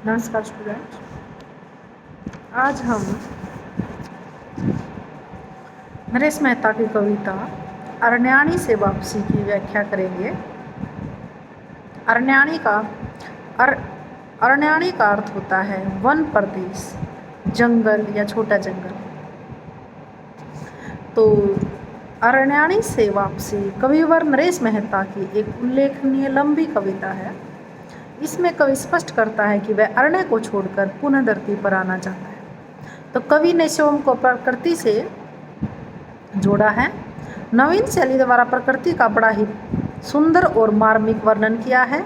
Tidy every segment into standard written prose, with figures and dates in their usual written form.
नमस्कार स्टूडेंट। आज हम नरेश मेहता की कविता अरण्याणी से वापसी की व्याख्या करेंगे। अरण्याणी का अर्थ होता है वन प्रदेश, जंगल या छोटा जंगल। तो अरण्याणी से वापसी कविवर नरेश मेहता की एक उल्लेखनीय लंबी कविता है। इसमें कवि स्पष्ट करता है कि वह अरण्य को छोड़कर पुनः धरती पर आना चाहता है। तो कवि ने स्वयं को प्रकृति से जोड़ा है। नवीन शैली द्वारा प्रकृति का बड़ा ही सुंदर और मार्मिक वर्णन किया है।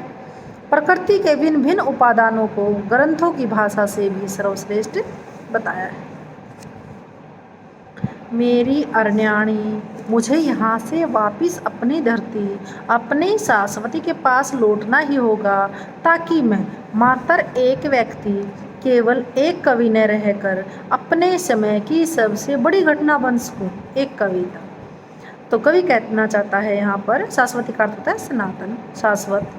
प्रकृति के भिन्न भिन्न उपादानों को ग्रंथों की भाषा से भी सर्वश्रेष्ठ बताया है। मेरी अरण्याणी, मुझे यहाँ से वापिस अपनी धरती, अपनी शाश्वती के पास लौटना ही होगा, ताकि मैं मात्र एक व्यक्ति, केवल एक कवि न रहकर अपने समय की सबसे बड़ी घटना बन सकूं, एक कविता। तो कवि कहना चाहता है यहाँ पर शाश्वती का अर्थ होता है सनातन, शाश्वत।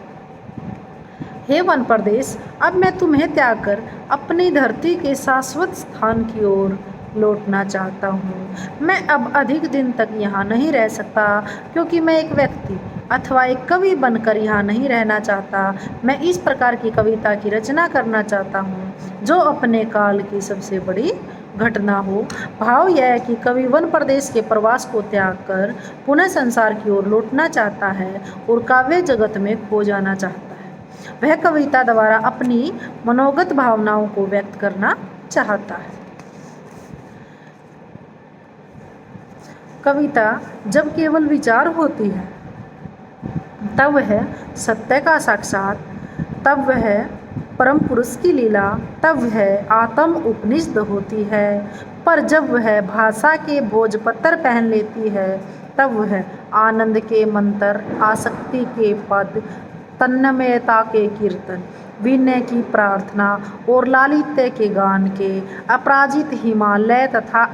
हे वन प्रदेश, अब मैं तुम्हें त्याग कर अपनी धरती के शाश्वत स्थान की ओर लौटना चाहता हूँ। मैं अब अधिक दिन तक यहाँ नहीं रह सकता, क्योंकि मैं एक व्यक्ति अथवा एक कवि बनकर यहाँ नहीं रहना चाहता। मैं इस प्रकार की कविता की रचना करना चाहता हूँ जो अपने काल की सबसे बड़ी घटना हो। भाव यह है कि कवि वन प्रदेश के प्रवास को त्याग कर पुनः संसार की ओर लौटना चाहता है और काव्य जगत में खो जाना चाहता है। वह कविता द्वारा अपनी मनोगत भावनाओं को व्यक्त करना चाहता है। कविता जब केवल विचार होती है तब वह सत्य का साक्षात, तब वह परम पुरुष की लीला, तब वह आत्म उपनिषद होती है। पर जब वह भाषा के भोजपत्र पहन लेती है तब वह आनंद के मंत्र, आसक्ति के पद, तन्मयता के कीर्तन, विनय की प्रार्थना और लालित्य के गान के अपराजित हिमालय तथा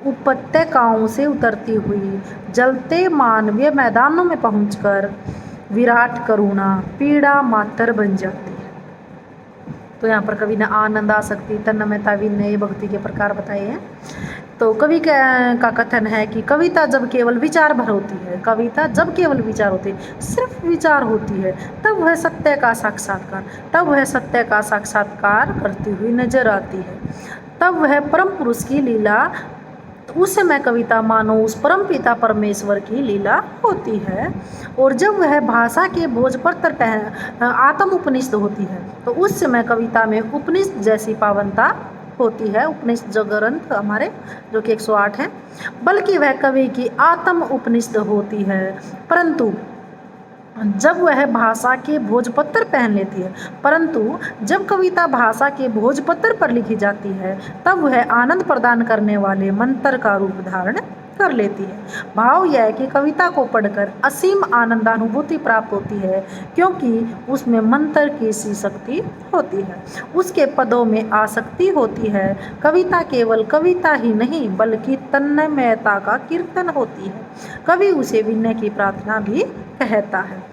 उपत्यकाओं से उतरती हुई जलते मानवीय मैदानों में पहुंचकर विराट करुणा पीड़ा मात्र बन जाती है। तो यहाँ पर कवि ने आनंद, आसक्ति, तन्मयता, विनय, भक्ति के प्रकार बताए हैं। तो कवि का कथन है कि कविता जब केवल विचार भर होती है, कविता जब केवल विचार होती है, सिर्फ विचार होती है, तब वह सत्य का साक्षात्कार करती हुई नजर आती है। तब वह परम पुरुष की लीला, उस समय कविता मानो उस परम पिता परमेश्वर की लीला होती है। और जब वह भाषा के भोजपत्र आत्म उपनिषद होती है तो उस समय कविता में उपनिषद जैसी पावनता होती है। उपनिषद जो ग्रंथ हमारे जो कि 108 हैं, बल्कि वह कवि की आत्म उपनिषद होती है। परंतु जब वह भाषा के भोजपत्र पहन लेती है, परंतु जब कविता भाषा के भोजपत्र पर लिखी जाती है तब वह आनंद प्रदान करने वाले मंत्र का रूप धारण कर लेती है। भाव यह है कि कविता को पढ़कर असीम आनंदानुभूति प्राप्त होती है, क्योंकि उसमें मंत्र की सी शक्ति होती है, उसके पदों में आसक्ति होती है। कविता केवल कविता ही नहीं बल्कि तन्मयता का कीर्तन होती है। कवि उसे विनय की प्रार्थना भी कहता है।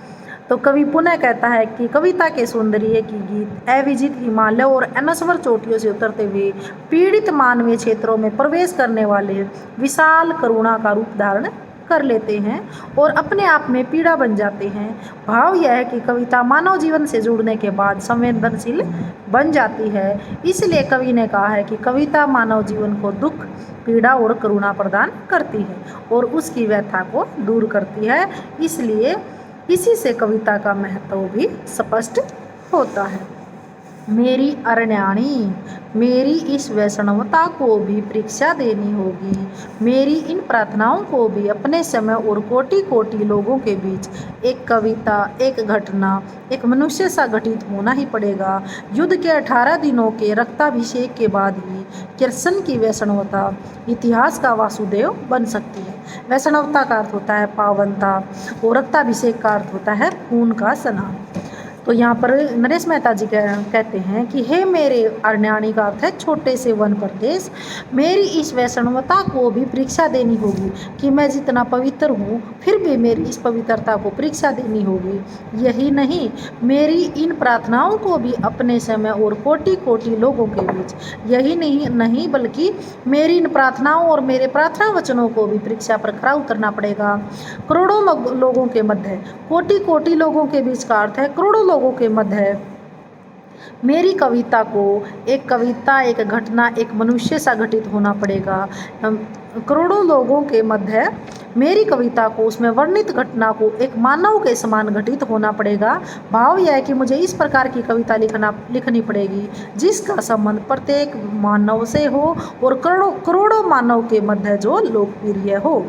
तो कवि पुनः कहता है कि कविता के सौंदर्य की गीत अविजित हिमालय और अनस्वर चोटियों से उतरते हुए पीड़ित मानवीय क्षेत्रों में प्रवेश करने वाले विशाल करुणा का रूप धारण कर लेते हैं और अपने आप में पीड़ा बन जाते हैं। भाव यह है कि कविता मानव जीवन से जुड़ने के बाद संवेदनशील बन जाती है। इसलिए कवि ने कहा है कि कविता मानव जीवन को दुख, पीड़ा और करुणा प्रदान करती है और उसकी व्यथा को दूर करती है। इसलिए इसी से कविता का महत्व भी स्पष्ट होता है। मेरी अरण्याणी, मेरी इस वैष्णवता को भी परीक्षा देनी होगी। मेरी इन प्रार्थनाओं को भी अपने समय और कोटि कोटि लोगों के बीच एक कविता, एक घटना, एक मनुष्य सा घटित होना ही पड़ेगा। युद्ध के 18 दिनों के रक्ताभिषेक के बाद ही कृष्ण की वैष्णवता इतिहास का वासुदेव बन सकती है। वैष्णवता का अर्थ होता है पावनता और रक्ताभिषेक का अर्थ होता है खून का स्नान। तो यहाँ पर नरेश मेहता जी कहते हैं कि हे मेरे अरण्याणी का अर्थ है छोटे से वन प्रदेश, मेरी इस वैष्णवता को भी परीक्षा देनी होगी कि मैं जितना पवित्र हूँ फिर भी मेरी इस पवित्रता को परीक्षा देनी होगी। यही नहीं, मेरी इन प्रार्थनाओं को भी अपने समय और कोटि कोटि लोगों के बीच, यही नहीं बल्कि मेरी इन प्रार्थनाओं और मेरे प्रार्थना वचनों को भी परीक्षा पर खरा उतरना पड़ेगा। करोड़ों लोगों के मध्य, कोटि कोटि लोगों के बीच का अर्थ है करोड़ों लोगों के मध्य मेरी कविता को, एक कविता, एक घटना, एक मनुष्य सा घटित होना पड़ेगा। करोड़ों लोगों के मध्य मेरी कविता को, उसमें वर्णित घटना को एक मानव के समान घटित होना पड़ेगा। भाव यह है कि मुझे इस प्रकार की कविता लिखनी पड़ेगी जिसका संबंध प्रत्येक मानव से हो और करोड़ों मानव के मध्य जो लोकप्रिय हो।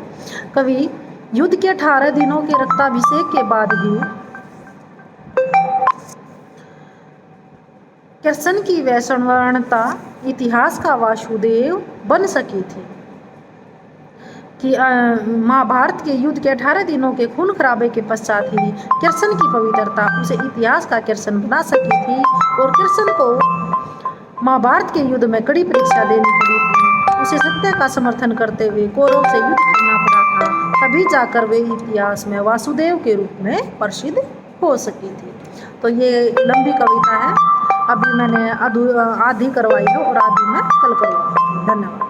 कवि युद्ध के 18 दिनों के रक्ताभिषेक के बाद ही कृष्ण की वैष्णवता इतिहास का वासुदेव बन सकी थी कि महाभारत के युद्ध के 18 दिनों के खून खराबे के पश्चात ही कृष्ण की पवित्रता उसे इतिहास का कृष्ण बना सकी थी और कृष्ण को महाभारत के युद्ध में कड़ी परीक्षा देनी पड़ी थी। उसे सत्य का समर्थन करते हुए कौरव से युद्ध करना पड़ा था, तभी जाकर वे इतिहास में वासुदेव के रूप में प्रसिद्ध हो सकी थी। तो ये लंबी कविता है, अभी मैंने आधी करवाई है और आधी मैं कल करूँगी। धन्यवाद।